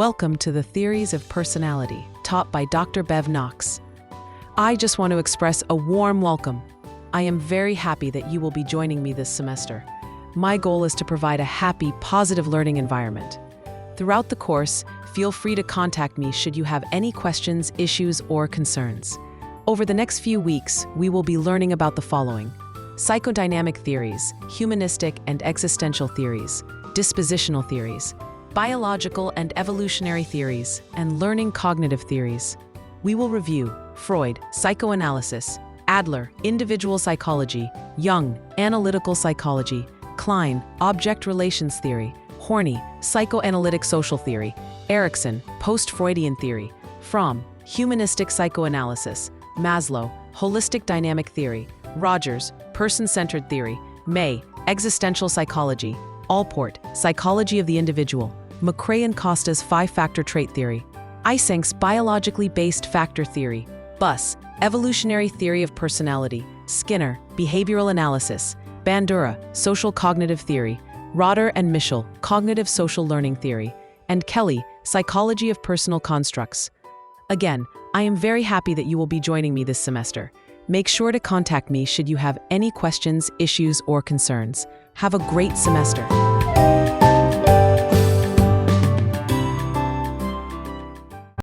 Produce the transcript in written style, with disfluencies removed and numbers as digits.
Welcome to the Theories of Personality, taught by Dr. Bev Knox. I just want to express a warm welcome. I am very happy that you will be joining me this semester. My goal is to provide a happy, positive learning environment. Throughout the course, feel free to contact me should you have any questions, issues, or concerns. Over the next few weeks, we will be learning about the following: psychodynamic theories, humanistic and existential theories, dispositional theories, biological and evolutionary theories, and learning cognitive theories. We will review Freud, psychoanalysis; Adler, individual psychology; Jung, analytical psychology; Klein, object relations theory; Horney, psychoanalytic social theory; Erikson, post-Freudian theory; Fromm, humanistic psychoanalysis; Maslow, holistic dynamic theory; Rogers, person-centered theory; May, existential psychology; Allport, psychology of the individual; McCrae and Costa's five-factor trait theory; Eysenck's biologically based factor theory; Buss, evolutionary theory of personality; Skinner, behavioral analysis; Bandura, social cognitive theory; Rotter and Mischel, cognitive social learning theory; and Kelly, psychology of personal constructs. Again, I am very happy that you will be joining me this semester. Make sure to contact me should you have any questions, issues, or concerns. Have a great semester.